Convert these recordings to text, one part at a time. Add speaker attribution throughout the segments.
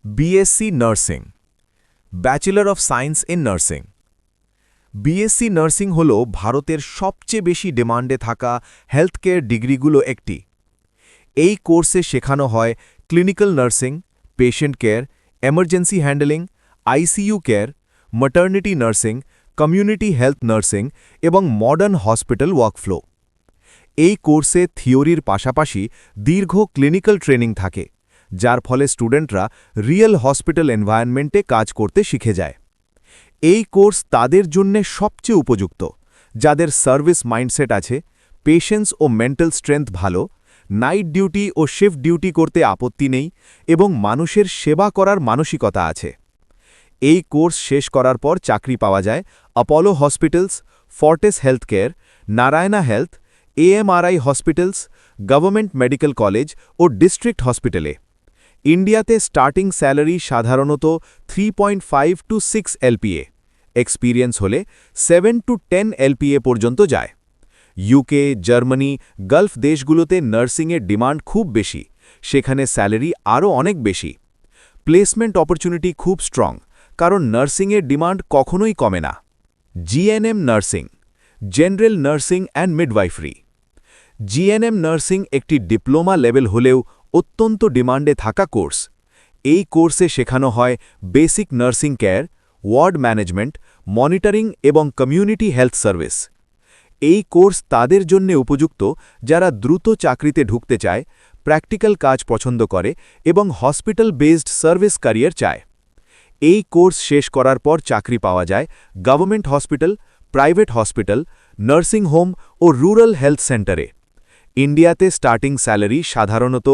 Speaker 1: BSc nursing, bachelor of science in nursing. BSc nursing হল ভারতের সবচেয়ে বেশি ডিমান্ডে থাকা হেলথকেয়ার ডিগ্রিগুলো একটি। এই কোর্সে শেখানো হয় clinical nursing, patient care, emergency handling, ICU care, maternity nursing, community health nursing এবং মডার্ন হসপিটাল ওয়ার্কফ্লো। এই কোর্সে থিওরির পাশাপাশি দীর্ঘ ক্লিনিক্যাল ট্রেনিং থাকে, যার ফলে স্টুডেন্টরা রিয়েল হসপিটাল এনভায়রনমেন্টে কাজ করতে শিখে যায়। এই কোর্স তাদের জন্য সবচেয়ে উপযুক্ত, যাদের সার্ভিস মাইন্ডসেট আছে, পেশেন্স ও মেন্টাল স্ট্রেংথ ভালো, নাইট ডিউটি ও শিফট ডিউটি করতে আপত্তি নেই এবং মানুষের সেবা করার মানসিকতা আছে। এই কোর্স শেষ করার পর চাকরি পাওয়া যায় Apollo hospitals, Fortis health care, Narayana health, AMRI hospitals, government medical college ও ডিস্ট্রিক্ট হসপিটালে। ইন্ডিয়াতে স্টার্টিং স্যালারি সাধারণত 3.5 to 6 LPA, এক্সপিরিয়েন্স হলে 7 to 10 LPA পর্যন্ত যায়। ইউকে, জার্মানি, গালফ দেশগুলোতে নার্সিংয়ের ডিমান্ড খুব বেশি, সেখানে স্যালারি আরও অনেক বেশি। প্লেসমেন্ট অপরচুনিটি খুব স্ট্রং, কারণ নার্সিংয়ের ডিমান্ড কখনোই কমে না। GNM nursing, general nursing and midwifery. GNM nursing একটি ডিপ্লোমা লেভেল হলেও অত্যন্ত ডিমান্ডে থাকা কোর্স। এই কোর্সে শেখানো হয় basic nursing care, ward management, monitoring এবং কমিউনিটি হেলথ সার্ভিস। এই কোর্স তাদের জন্য উপযুক্ত যারা দ্রুত চাকরিতে ঢুকতে চায়, প্র্যাকটিক্যাল কাজ পছন্দ করে এবং হসপিটাল বেসড সার্ভিস ক্যারিয়ার চায়। এই কোর্স শেষ করার পর চাকরি পাওয়া যায় government hospital, private hospital, nursing home ও রুরাল হেলথ সেন্টারে। ইন্ডিয়াতে স্টার্টিং স্যালারি সাধারণত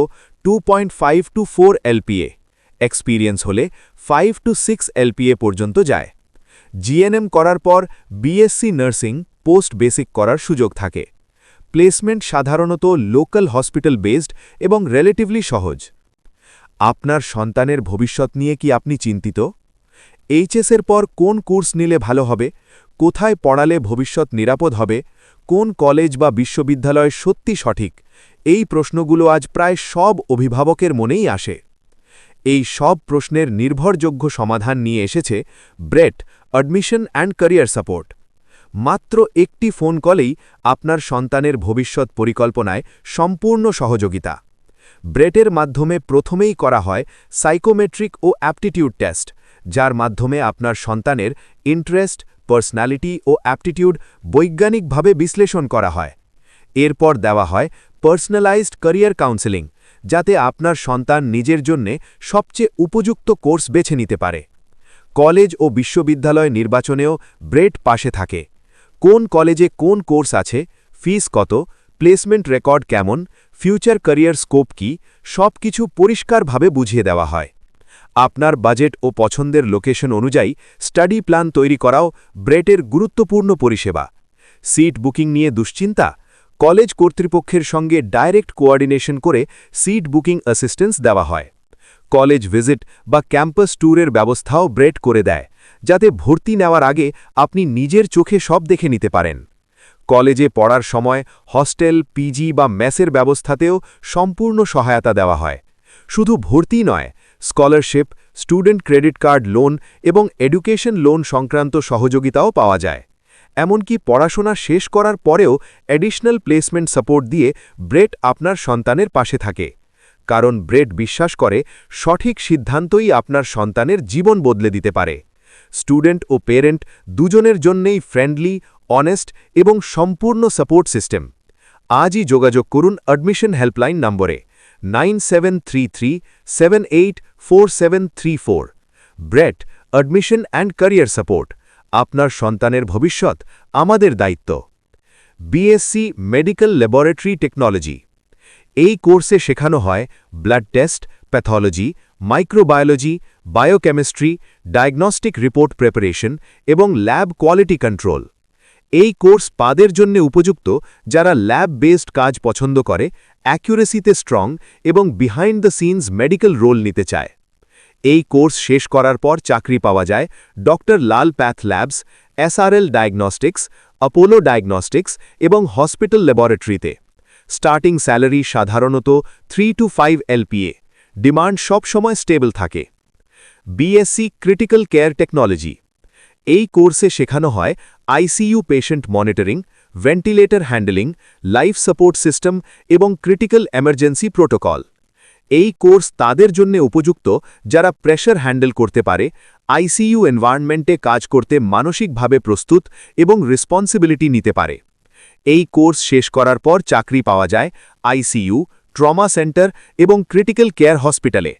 Speaker 1: 2.5 to 4 LPA, এক্সপিরিয়েন্স হলে 5 to 6 LPA পর্যন্ত যায়। জিএনএম করার পর বিএসসি নার্সিং পোস্ট বেসিক করার সুযোগ থাকে। প্লেসমেন্ট সাধারণত লোকাল হসপিটাল বেসড এবং রিলেটিভলি সহজ। আপনার সন্তানের ভবিষ্যৎ নিয়ে কি আপনি চিন্তিত? এইচএসের পর কোন কোর্স নিলে ভালো হবে, কোথায় পড়ালে ভবিষ্যৎ নিরাপদ হবে, কোন কলেজ বা বিশ্ববিদ্যালয় সত্যি সঠিক, এই প্রশ্নগুলো আজ প্রায় সব অভিভাবকের মনেই আসে। এই সব প্রশ্নের নির্ভরযোগ্য সমাধান নিয়ে এসেছে Brett admission and career support. মাত্র একটি ফোন কলেই আপনার সন্তানের ভবিষ্যৎ পরিকল্পনায় সম্পূর্ণ সহযোগিতা। ব্রেটের মাধ্যমে প্রথমেই করা হয় সাইকোমেট্রিক ও অ্যাপটিটিউড টেস্ট, যার মাধ্যমে আপনার সন্তানের ইন্টারেস্ট, পার্সোনালিটি ও অ্যাপটিটিউড বৈজ্ঞানিকভাবে বিশ্লেষণ করা হয়। এরপর দেওয়া হয় পার্সোনালাইজড ক্যারিয়ার কাউন্সেলিং, যাতে আপনার সন্তান নিজের জন্যে সবচেয়ে উপযুক্ত কোর্স বেছে নিতে পারে। কলেজ ও বিশ্ববিদ্যালয় নির্বাচনেও ব্রেট পাশে থাকে। কোন কলেজে কোন কোর্স আছে, ফিস কত, প্লেসমেন্ট রেকর্ড কেমন, ফিউচার ক্যারিয়ার স্কোপ কি, সব কিছু পরিষ্কারভাবে বুঝিয়ে দেওয়া হয়। আপনার বাজেট ও পছন্দের লোকেশন অনুযায়ী স্টাডি প্ল্যান তৈরি করাও ব্রেটের গুরুত্বপূর্ণ পরিষেবা। সিট বুকিং নিয়ে দুশ্চিন্তা? কলেজ কর্তৃপক্ষের সঙ্গে ডাইরেক্ট কোঅর্ডিনেশন করে সিট বুকিং অ্যাসিস্ট্যান্স দেওয়া হয়। কলেজ ভিজিট বা ক্যাম্পাস ট্যুরের ব্যবস্থাও ব্রেট করে দেয়, যাতে ভর্তি নেওয়ার আগে আপনি নিজের চোখে সব দেখে নিতে পারেন। কলেজে পড়ার সময় হস্টেল, পিজি বা মেসের ব্যবস্থাতেও সম্পূর্ণ সহায়তা দেওয়া হয়। শুধু ভর্তি নয়, scholarship, student credit card loan এবং এডুকেশন লোন সংক্রান্ত সহযোগিতাও পাওয়া যায়। এমনকি পড়াশোনা শেষ করার পরেও অ্যাডিশনাল প্লেসমেন্ট সাপোর্ট দিয়ে ব্রেট আপনার সন্তানের পাশে থাকে। কারণ ব্রেট বিশ্বাস করে সঠিক সিদ্ধান্তই আপনার সন্তানের জীবন বদলে দিতে পারে। স্টুডেন্ট ও পেরেন্ট দুজনের জন্যেই ফ্রেন্ডলি, অনেস্ট এবং সম্পূর্ণ সাপোর্ট সিস্টেম। আজই যোগাযোগ করুন অ্যাডমিশন হেল্পলাইন নম্বরে 9733784734। Bright admission and career support, আপনার সন্তানের ভবিষ্যৎ আমাদের দায়িত্ব। BSc medical laboratory technology. এই কোর্সে শেখানো হয় blood test, pathology, microbiology, biochemistry, diagnostic report preparation এবং ল্যাব কোয়ালিটি কন্ট্রোল। এই কোর্স তাদের জন্য উপযুক্ত যারা ল্যাব বেসড কাজ পছন্দ করে, অ্যাকুরেসিতে স্ট্রং এবং behind the scenes medical role নিতে চায়। এই কোর্স শেষ করার পর চাকরি পাওয়া যায় doctor Lal path labs, SRL diagnostics, Apollo diagnostics এবং হসপিটাল ল্যাবরেটরিতে। স্টার্টিং স্যালারি সাধারণত 3 to 5 LPA, ডিমান্ড সবসময় স্টেবল থাকে। BSc critical care technology. এই কোর্সে শেখানো হয় ICU patient monitoring, ventilator handling, life support system এবং ক্রিটিক্যাল এমার্জেন্সি প্রোটোকল। এই কোর্স তাদের জন্য উপযুক্ত যারা প্রেশার হ্যান্ডেল করতে পারে, আইসিইউ এনভায়রনমেন্টে কাজ করতে মানসিকভাবে প্রস্তুত এবং রেসপন্সিবিলিটি নিতে পারে। এই কোর্স শেষ করার পর চাকরি পাওয়া যায় আইসিইউ, ট্রমা সেন্টার এবং ক্রিটিক্যাল কেয়ার হসপিটালে।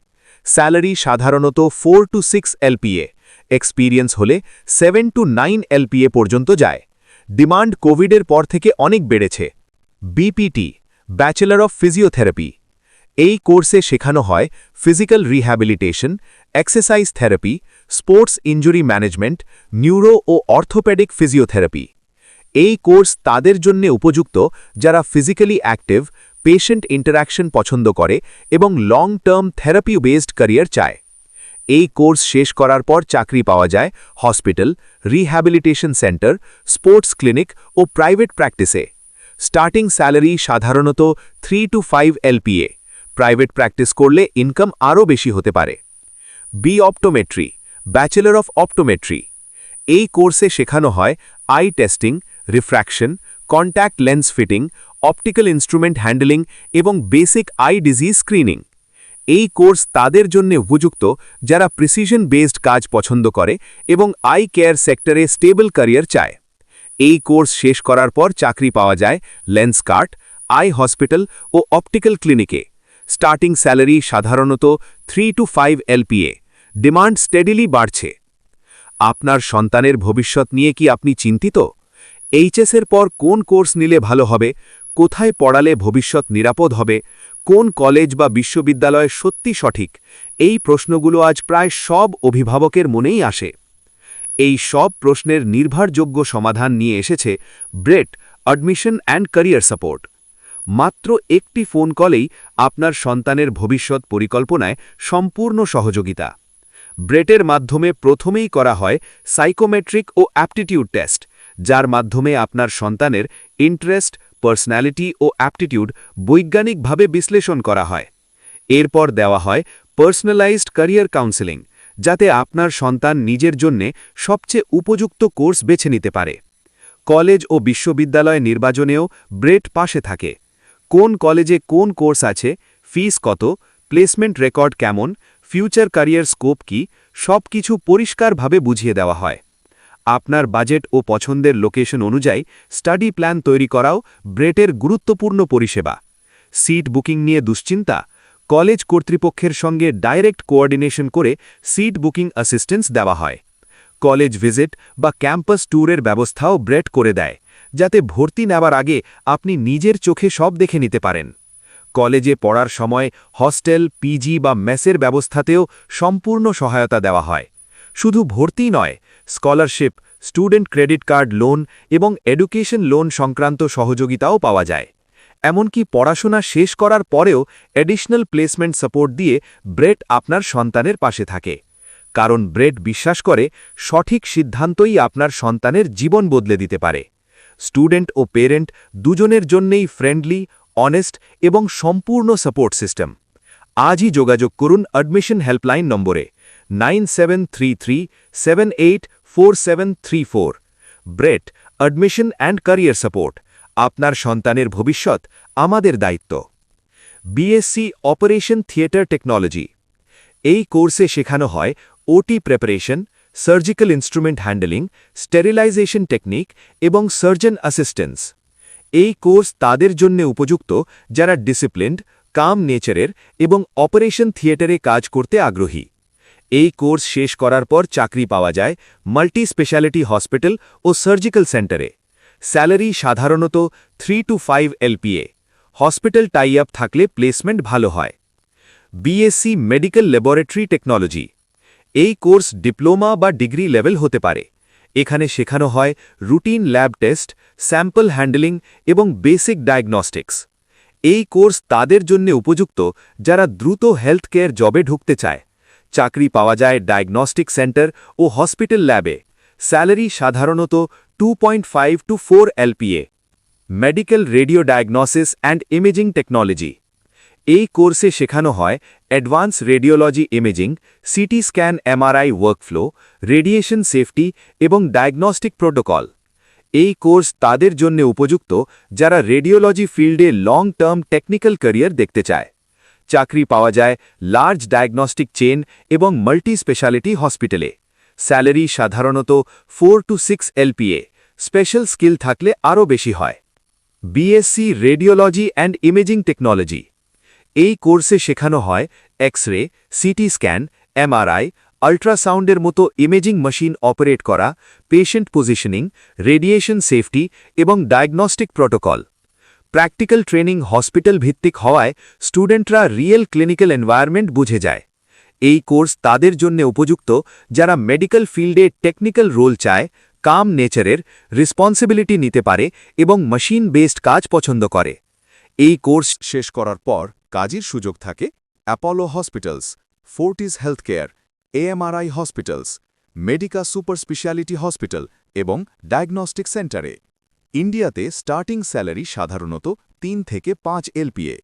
Speaker 1: স্যালারি সাধারণত 4 to 6 LPA, এক্সপিরিয়েন্স হলে 7 to 9 LPA পর্যন্ত যায়। ডিমান্ড কোভিডের পর থেকে অনেক বেড়েছে। BPT, bachelor of physiotherapy. এই কোর্সে শেখানো হয় physical rehabilitation, exercise therapy, sports injury management, neuro ও অর্থোপেডিক ফিজিওথেরাপি। এই কোর্স তাদের জন্য উপযুক্ত যারা ফিজিক্যালি অ্যাক্টিভ, পেশেন্ট ইন্টারঅ্যাকশন পছন্দ করে এবং long term therapy based career চায়। এই কোর্স শেষ করার পর চাকরি পাওয়া যায় hospital, rehabilitation centre, sports clinic ও প্রাইভেট প্র্যাকটিসে। স্টার্টিং স্যালারি সাধারণত 3 to 5 LPA, প্রাইভেট প্র্যাকটিস করলে ইনকাম আরও বেশি হতে পারে। B optometry, bachelor of optometry. এই কোর্সে শেখানো হয় eye testing, refraction, contact lens fitting, optical instrument handling এবং বেসিক আই ডিজিজ স্ক্রিনিং। এই কোর্স তাদের জন্য উপযুক্ত যারা প্রিসিশন বেসড কাজ পছন্দ করে এবং আই কেয়ার সেক্টরে স্টেবল ক্যারিয়ার চায়। এই কোর্স শেষ করার পর চাকরি পাওয়া যায় লেন্স কার্ট, আই হসপিটাল ও অপটিক্যাল ক্লিনিকে। স্টার্টিং স্যালারি সাধারণত 3 to 5 LPA, ডিমান্ড স্টেডিলি বাড়ছে। আপনার সন্তানের ভবিষ্যৎ নিয়ে কি আপনি চিন্তিত? এইচএসের পর কোন কোর্স নিলে ভালো হবে, কোথায় পড়ালে ভবিষ্যৎ নিরাপদ হবে, কোন কলেজ বা বিশ্ববিদ্যালয় সত্যি সঠিক, এই প্রশ্নগুলো আজ প্রায় সব অভিভাবকের মনেই আসে। এই সব প্রশ্নের নির্ভরযোগ্য সমাধান নিয়ে এসেছে Brett admission and career support. মাত্র একটি ফোন কলেই আপনার সন্তানের ভবিষ্যৎ পরিকল্পনায় সম্পূর্ণ সহযোগিতা। ব্রেটের মাধ্যমে প্রথমেই করা হয় সাইকোমেট্রিক ও অ্যাপটিটিউড টেস্ট, যার মাধ্যমে আপনার সন্তানের ইন্টারেস্ট, পার্সোনালিটি ও অ্যাপটিটিউড বৈজ্ঞানিকভাবে বিশ্লেষণ করা হয়। এরপর দেওয়া হয় পার্সোনালাইজড ক্যারিয়ার কাউন্সেলিং, যাতে আপনার সন্তান নিজের জন্যে সবচেয়ে উপযুক্ত কোর্স বেছে নিতে পারে। কলেজ ও বিশ্ববিদ্যালয় নির্বাচনেও ব্রেট পাশে থাকে। কোন কলেজে কোন কোর্স আছে, ফিস কত, প্লেসমেন্ট রেকর্ড কেমন, ফিউচার ক্যারিয়ার স্কোপ কি, সব কিছু পরিষ্কারভাবে বুঝিয়ে দেওয়া হয়। আপনার বাজেট ও পছন্দের লোকেশন অনুযায়ী স্টাডি প্ল্যান তৈরি করাও ব্রেটের গুরুত্বপূর্ণ পরিষেবা। সিট বুকিং নিয়ে দুশ্চিন্তা? কলেজ কর্তৃপক্ষের সঙ্গে ডাইরেক্ট কোঅর্ডিনেশন করে সিট বুকিং অ্যাসিস্ট্যান্স দেওয়া হয়। কলেজ ভিজিট বা ক্যাম্পাস ট্যুরের ব্যবস্থাও ব্রেট করে দেয়, যাতে ভর্তি নেওয়ার আগে আপনি নিজের চোখে সব দেখে নিতে পারেন। কলেজে পড়ার সময় হস্টেল, পিজি বা মেসের ব্যবস্থাতেও সম্পূর্ণ সহায়তা দেওয়া হয়। শুধু ভর্তি নয়, scholarship, student credit card loan এবং এডুকেশন লোন সংক্রান্ত সহযোগিতাও পাওয়া যায়। এমনকি পড়াশোনা শেষ করার পরেও অ্যাডিশনাল প্লেসমেন্ট সাপোর্ট দিয়ে ব্রেট আপনার সন্তানের পাশে থাকে। কারণ ব্রেট বিশ্বাস করে সঠিক সিদ্ধান্তই আপনার সন্তানের জীবন বদলে দিতে পারে। স্টুডেন্ট ও পেরেন্ট দুজনের জন্যেই ফ্রেন্ডলি, অনেস্ট এবং সম্পূর্ণ সাপোর্ট সিস্টেম। আজই যোগাযোগ করুন অ্যাডমিশন হেল্পলাইন নম্বরে 9733784734। Bright admission and career support. আপনার সন্তানের ভবিষ্যৎ আমাদের দায়িত্ব। BSc operation theatre technology. এই কোর্সে শেখানো হয় OT preparation, surgical instrument handling, sterilisation technique এবং সার্জন অ্যাসিস্ট্যান্স। এই কোর্স তাদের জন্য উপযুক্ত যারা ডিসিপ্লিনড, কাম নেচারের এবং অপারেশন থিয়েটারে কাজ করতে আগ্রহী। এই কোর্স শেষ করার পর চাকরি পাওয়া যায় মাল্টি স্পেশালিটি হসপিটাল ও সার্জিক্যাল সেন্টারে। স্যালারি সাধারণত 3 to 5 LPA, hospital tie up থাকলে প্লেসমেন্ট ভালো হয়। BSc medical laboratory technology. এই কোর্স ডিপ্লোমা বা ডিগ্রি লেভেল হতে পারে। এখানে শেখানো হয় routine lab test, sample handling এবং বেসিক ডায়াগনস্টিক্স। এই কোর্স তাদের জন্য উপযুক্ত যারা দ্রুত হেলথ কেয়ার জবে ঢুকতে চায়। চাকরি পাওয়া যায় ডায়াগনস্টিক সেন্টার ও হসপিটাল ল্যাবে। স্যালারি সাধারণত 2.5 to 4 LPA। Medical radio diagnosis and imaging technology.
Speaker 2: এই কোর্সে শেখানো হয় advance radiology imaging, CT scan, MRI workflow, radiation safety এবং ডায়াগনস্টিক প্রোটোকল। এই কোর্স তাদের জন্য উপযুক্ত যারা রেডিওলজি ফিল্ডে লং টার্ম টেকনিক্যাল ক্যারিয়ার দেখতে চায়। চাকরি পাওয়া যায় লার্জ ডায়াগনস্টিক চেন এবং মাল্টি স্পেশালিটি হসপিটালে। স্যালারি সাধারণত 4 to 6 LPA, স্পেশাল স্কিল থাকলে আরও বেশি হয়। BSc radiology and imaging technology. এই কোর্সে শেখানো হয় এক্স-রে, সিটি স্ক্যান, এমআরআই, আল্ট্রাসাউন্ডের মতো ইমেজিং মেশিন অপারেট করা, পেশেন্ট পজিশনিং, রেডিয়েশন সেফটি এবং diagnostic protocol. Practical training hospital ভিত্তিক হওয়ায় স্টুডেন্টরা রিয়েল ক্লিনিক্যাল এনভায়রনমেন্ট বুঝে যায়। এই কোর্স তাদের জন্য উপযুক্ত যারা মেডিকেল ফিল্ডে টেকনিক্যাল রোল চায়, কাম নেচারের, রেসপন্সিবিলিটি নিতে পারে এবং মেশিন বেসড কাজ পছন্দ করে। এই কোর্স
Speaker 1: শেষ করার পর কাজের সুযোগ থাকে Apollo hospitals, Fortis healthcare, AMRI hospitals, Medica super speciality hospital এবং ডায়াগনস্টিক সেন্টারে। ইন্ডিয়াতে স্টার্টিং স্যালারি সাধারণত 3 থেকে 5 LPA,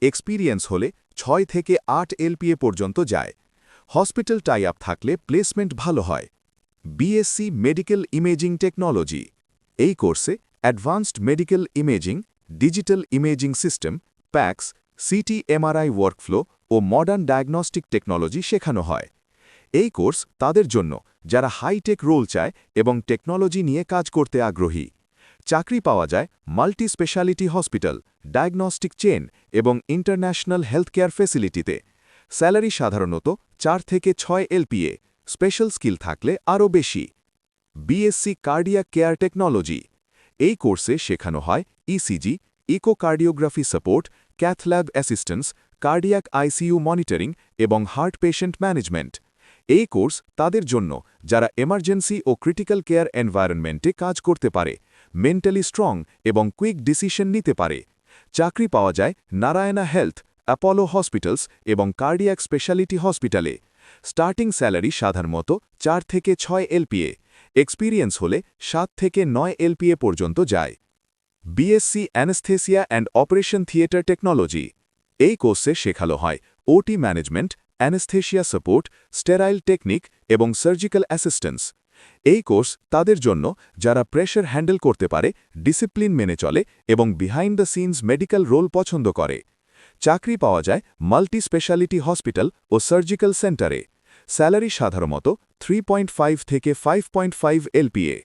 Speaker 1: এক্সপিরিয়েন্স হলে 6 থেকে 8 LPA পর্যন্ত যায়। হসপিটাল টাই আপ থাকলে প্লেসমেন্ট ভালো হয়। BSc medical imaging technology. এই কোর্সে advanced medical imaging, digital imaging system, PACS, CT MRI workflow ও মডার্ন ডায়াগনস্টিক টেকনোলজি শেখানো হয়। এই কোর্স তাদের জন্য যারা হাইটেক রোল চায় এবং টেকনোলজি নিয়ে কাজ করতে আগ্রহী। চাকরি পাওয়া যায় multi speciality hospital, diagnostic chain এবং ইন্টারন্যাশনাল হেলথকেয়ার ফেসিলিটিতে। স্যালারি সাধারণত 4 থেকে 6 LPA, স্পেশাল স্কিল থাকলে আরও বেশি। BSc cardiac care technology. এই কোর্সে শেখানো হয় ECG, echocardiography support, cath lab assistance, cardiac ICU monitoring এবং হার্ট পেশেন্ট ম্যানেজমেন্ট। এই কোর্স তাদের জন্য যারা এমার্জেন্সি ও ক্রিটিক্যাল কেয়ার এনভায়রনমেন্টে কাজ করতে পারে, মেন্টালি স্ট্রং এবং কুইক ডিসিশন নিতে পারে। চাকরি পাওয়া যায় নারায়ণা হেলথ, অ্যাপোলো হসপিটালস এবং কার্ডিয়াক স্পেশালিটি হসপিটালে। স্টার্টিং স্যালারি সাধারণত 4 থেকে 6 LPA, এক্সপিরিয়েন্স হলে 7 থেকে 9 LPA পর্যন্ত যায়। BSc anaesthesia and operation theatre technology. এই কোর্সে শেখানো হয় ওটি management, anaesthesia support, sterile technique এবং সার্জিক্যাল অ্যাসিস্ট্যান্স। এই কোর্স তাদের জন্য যারা প্রেশার হ্যান্ডেল করতে পারে, ডিসিপ্লিন মেনে চলে এবং behind the scenes medical role পছন্দ করে। চাকরি পাওয়া যায় মাল্টি স্পেশালিটি হসপিটাল ও সার্জিক্যাল সেন্টারে। স্যালারি সাধারণত 3.5 থেকে 5.5 LPA।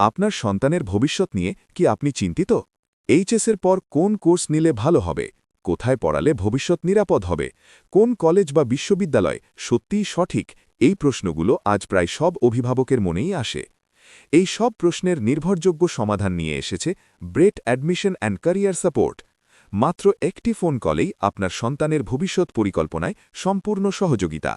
Speaker 1: আপনার সন্তানের ভবিষ্যৎ নিয়ে কি আপনি চিন্তিত? এইচএসের পর কোন কোর্স নিলে ভালো হবে? কোথায় পড়ালে ভবিষ্যৎ নিরাপদ হবে? কোন কলেজ বা বিশ্ববিদ্যালয় সত্যিই সঠিক? এই প্রশ্নগুলো আজ প্রায় সব অভিভাবকের মনেই আসে। এই সব প্রশ্নের নির্ভরযোগ্য সমাধান নিয়ে এসেছে Brett admission and career support. মাত্র একটি ফোন কলেই আপনার সন্তানের ভবিষ্যৎ পরিকল্পনায় সম্পূর্ণ সহযোগিতা।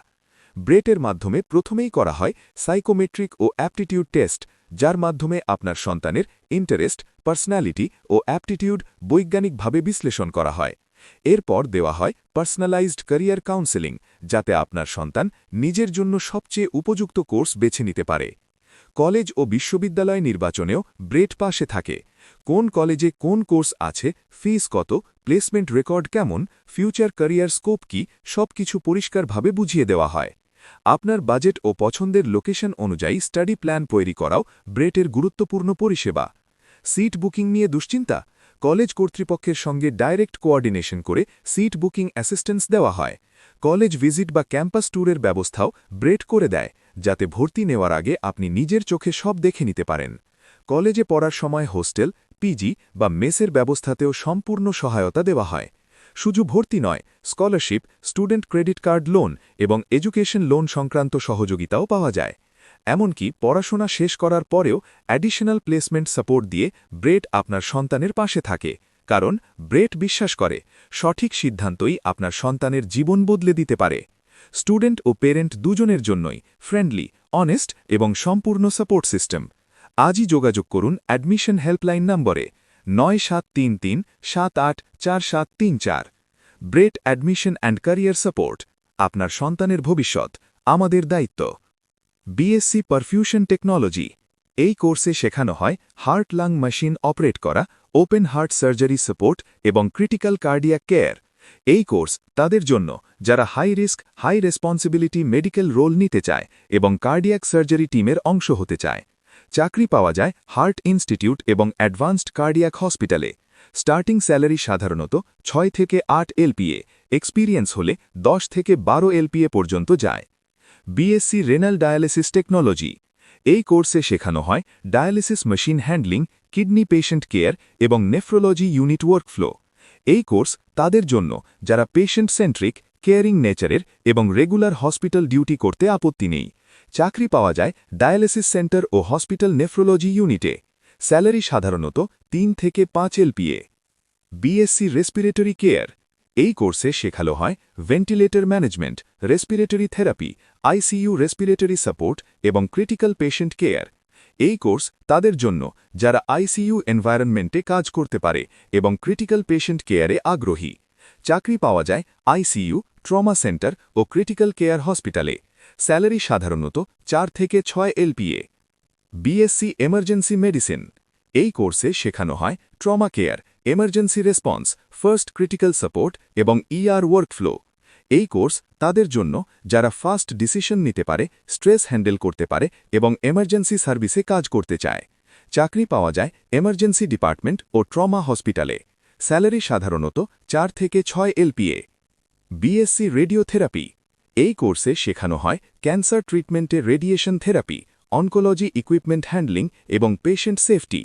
Speaker 1: ব্রেটের মাধ্যমে প্রথমেই করা হয় সাইকোমেট্রিক ও অ্যাপটিটিউড টেস্ট, যার মাধ্যমে আপনার সন্তানের ইন্টারেস্ট, পার্সোনালিটি ও অ্যাপটিটিউড বৈজ্ঞানিকভাবে বিশ্লেষণ করা হয়। এরপর দেওয়া হয় পার্সোনালাইজড ক্যারিয়ার কাউন্সেলিং, যাতে আপনার সন্তান নিজের জন্য সবচেয়ে উপযুক্ত কোর্স বেছে নিতে পারে। কলেজ ও বিশ্ববিদ্যালয় নির্বাচনেও ব্রেট পাশে থাকে। কোন কলেজে কোন কোর্স আছে, ফিস কত, প্লেসমেন্ট রেকর্ড কেমন, ফিউচার ক্যারিয়ার স্কোপ কি, সবকিছু পরিষ্কারভাবে বুঝিয়ে দেওয়া হয়। আপনার বাজেট ও পছন্দের লোকেশন অনুযায়ী স্টাডি প্ল্যান তৈরি করাও ব্রেটের গুরুত্বপূর্ণ পরিষেবা। সিট বুকিং নিয়ে দুশ্চিন্তা? কলেজ কর্তৃপক্ষের সঙ্গে ডাইরেক্ট কোঅর্ডিনেশন করে সিট বুকিং অ্যাসিস্ট্যান্স দেওয়া হয়। কলেজ ভিজিট বা ক্যাম্পাস ট্যুরের ব্যবস্থাও ব্রেট করে দেয়, যাতে ভর্তি নেওয়ার আগে আপনি নিজের চোখে সব দেখে নিতে পারেন। কলেজে পড়ার সময় হোস্টেল, পিজি বা মেসের ব্যবস্থাতেও সম্পূর্ণ সহায়তা দেওয়া হয়। শুধু ভর্তি নয়, scholarship, student credit card loan এবং এডুকেশন লোন সংক্রান্ত সহযোগিতাও পাওয়া যায়। এমনকি পড়াশোনা শেষ করার পরেও অ্যাডিশনাল প্লেসমেন্ট সাপোর্ট দিয়ে ব্রেট আপনার সন্তানের পাশে থাকে, কারণ ব্রেট বিশ্বাস করে সঠিক সিদ্ধান্তই আপনার সন্তানের জীবন বদলে দিতে পারে। স্টুডেন্ট ও পেরেন্ট দুজনের জন্যই ফ্রেন্ডলি, অনেস্ট এবং সম্পূর্ণ সাপোর্ট সিস্টেম। আজই যোগাযোগ করুন অ্যাডমিশন হেল্পলাইন নম্বরে 9733784734। Bright admission and career support. আপনার সন্তানের ভবিষ্যৎ আমাদের দায়িত্ব। BSc perfusion technology. এই কোর্সে শেখানো হয় হার্ট লাং মেশিন অপারেট করা, ওপেন হার্ট সার্জারি সাপোর্ট এবং ক্রিটিক্যাল কার্ডিয়াক কেয়ার।
Speaker 2: এই কোর্স তাদের জন্য যারা high risk high responsibility medical role নিতে চায় এবং কার্ডিয়াক সার্জারি টিমের অংশ হতে চায়। চাকরি পাওয়া যায় হার্ট ইনস্টিটিউট এবং অ্যাডভান্সড কার্ডিয়াক হসপিটালে। স্টার্টিং স্যালারি সাধারণত 6 থেকে 8 এলপিএ, এক্সপিরিয়েন্স হলে 10 থেকে 12 এলপিএ পর্যন্ত যায়। BSc renal dialysis technology. এই কোর্সে শেখানো হয় dialysis machine handling, kidney patient care এবং নেফ্রোলজি ইউনিট ওয়ার্কফ্লো। এই কোর্স তাদের জন্য যারা পেশেন্ট সেন্ট্রিক, কেয়ারিং নেচারের এবং রেগুলার হসপিটাল ডিউটি করতে আপত্তি নেই। চাকরি পাওয়া যায় ডায়ালিসিস সেন্টার ও হসপিটাল নেফ্রোলজি ইউনিটে। স্যালারি সাধারণত 3 থেকে 5 এলপিএ। BSc respiratory care. এই কোর্সে শেখানো হয় ventilator management, respiratory therapy, ICU respiratory support এবং ক্রিটিক্যাল পেশেন্ট কেয়ার। এই কোর্স তাদের জন্য যারা আইসিইউ এনভায়রনমেন্টে কাজ করতে পারে এবং ক্রিটিক্যাল পেশেন্ট কেয়ারে আগ্রহী। চাকরি পাওয়া যায় আইসিইউ, ট্রমা সেন্টার ও ক্রিটিক্যাল কেয়ার হসপিটালে। স্যালারি সাধারণত 4 থেকে 6 এলপিএ। BSc emergency medicine. এই কোর্সে শেখানো হয় trauma care, emergency response, first critical support এবং ইআর ওয়ার্কফ্লো। এই কোর্স তাদের জন্য যারা ফাস্ট ডিসিশন নিতে পারে, স্ট্রেস হ্যান্ডেল করতে পারে এবং এমার্জেন্সি সার্ভিসে কাজ করতে চায়। চাকরি পাওয়া যায় এমার্জেন্সি ডিপার্টমেন্ট ও ট্রমা হসপিটালে। স্যালারি সাধারণত 4 থেকে 6 এলপিএ। BSc radiotherapy. এই কোর্সে শেখানো হয় ক্যান্সার ট্রিটমেন্টে radiation therapy, oncology equipment handling এবং পেশেন্ট সেফটি।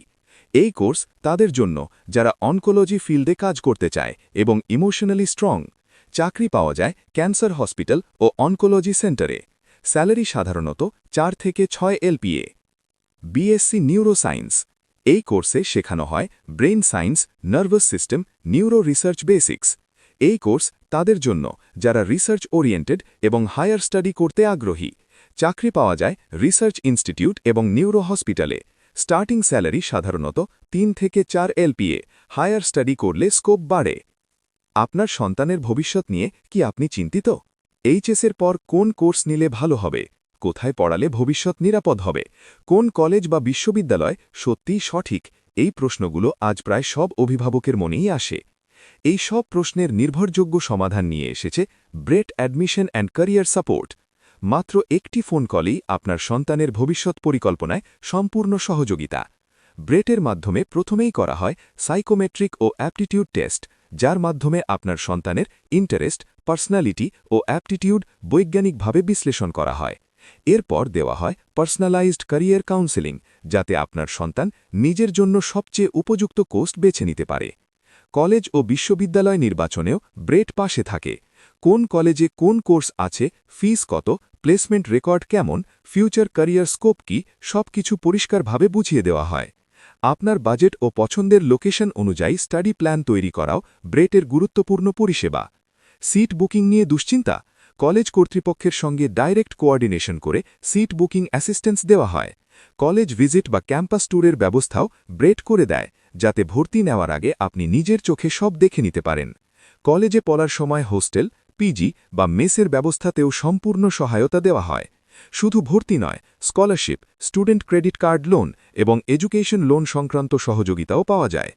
Speaker 2: এই কোর্স তাদের জন্য যারা অনকোলজি ফিল্ডে কাজ করতে চায় এবং ইমোশনালি স্ট্রং। চাকরি পাওয়া যায় ক্যান্সার হসপিটাল ও অনকোলজি সেন্টারে। স্যালারি সাধারণত 4 থেকে 6 এলপিএ। BSc neuroscience. এই কোর্সে শেখানো হয় brain science, nervous system, neuro research basics. এই কোর্স তাদের জন্য যারা রিসার্চ ওরিয়েন্টেড এবং হায়ার স্টাডি করতে আগ্রহী। চাকরি পাওয়া যায় রিসার্চ ইনস্টিটিউট এবং নিউরো হসপিটালে। স্টার্টিং স্যালারি সাধারণত 3 থেকে 4 এলপিএ। হায়ার স্টাডি করলে স্কোপ বাড়ে। আপনার সন্তানের ভবিষ্যৎ নিয়ে কি আপনি চিন্তিত? এইচএসের পর কোন কোর্স নিলে ভালো হবে? কোথায় পড়ালে ভবিষ্যৎ নিরাপদ হবে? কোন কলেজ বা বিশ্ববিদ্যালয় সত্যিই সঠিক? এই প্রশ্নগুলো আজ প্রায় সব অভিভাবকের মনেই আসে। এই সব প্রশ্নের নির্ভরযোগ্য সমাধান নিয়ে এসেছে Brett admission and career support. মাত্র একটি ফোন কলেই আপনার সন্তানের ভবিষ্যৎ পরিকল্পনায় সম্পূর্ণ সহযোগিতা। ব্রেটের মাধ্যমে প্রথমেই করা হয় সাইকোমেট্রিক ও অ্যাপটিটিউড টেস্ট, যার মাধ্যমে আপনার সন্তানের ইন্টারেস্ট, পার্সোনালিটি ও অ্যাপটিটিউড বৈজ্ঞানিকভাবে বিশ্লেষণ করা হয়। এরপর দেওয়া হয় পার্সোনালাইজড ক্যারিয়ার কাউন্সেলিং, যাতে আপনার সন্তান নিজের জন্য সবচেয়ে উপযুক্ত কোর্স বেছে নিতে পারে। কলেজ ও বিশ্ববিদ্যালয় নির্বাচনেও ব্রেট পাশে থাকে। কোন কলেজে কোন কোর্স আছে, ফিস কত, প্লেসমেন্ট রেকর্ড কেমন, ফিউচার ক্যারিয়ার স্কোপ কি, সবকিছু পরিষ্কারভাবে বুঝিয়ে দেওয়া হয়। আপনার বাজেট ও পছন্দের লোকেশন অনুযায়ী স্টাডি প্ল্যান তৈরি করাও ব্রেটের গুরুত্বপূর্ণ পরিষেবা। সিট বুকিং নিয়ে দুশ্চিন্তা? কলেজ কর্তৃপক্ষের সঙ্গে ডাইরেক্ট কোঅর্ডিনেশন করে সিট বুকিং অ্যাসিস্ট্যান্স দেওয়া হয়। কলেজ ভিজিট বা ক্যাম্পাস ট্যুরের ব্যবস্থাও ব্রেট করে দেয়, যাতে ভর্তি নেওয়ার আগে আপনি নিজের চোখে সব দেখে নিতে পারেন। কলেজে পড়ার সময় হোস্টেল, পিজি বা মেসের ব্যবস্থাতেও সম্পূর্ণ সহায়তা দেওয়া হয়। শুধু ভর্তি নয়, scholarship, student credit card loan এবং এডুকেশন লোন সংক্রান্ত সহযোগিতাও পাওয়া যায়।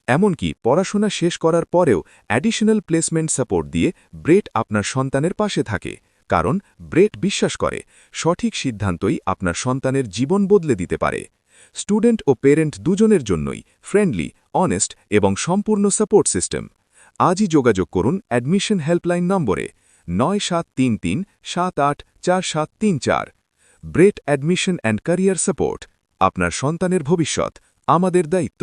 Speaker 2: এমনকি পড়াশোনা শেষ করার পরেও অ্যাডিশনাল প্লেসমেন্ট সাপোর্ট দিয়ে ব্রেট আপনার সন্তানের পাশে থাকে, কারণ ব্রেট বিশ্বাস করে সঠিক সিদ্ধান্তই আপনার সন্তানের জীবন বদলে দিতে পারে। স্টুডেন্ট ও পেরেন্ট দুজনের জন্যই ফ্রেন্ডলি, অনেস্ট এবং সম্পূর্ণ সাপোর্ট সিস্টেম। আজই যোগাযোগ করুন অ্যাডমিশন হেল্পলাইন নম্বরে 9733784734। Bright admission and career support. আপনার সন্তানের ভবিষ্যৎ আমাদের দায়িত্ব।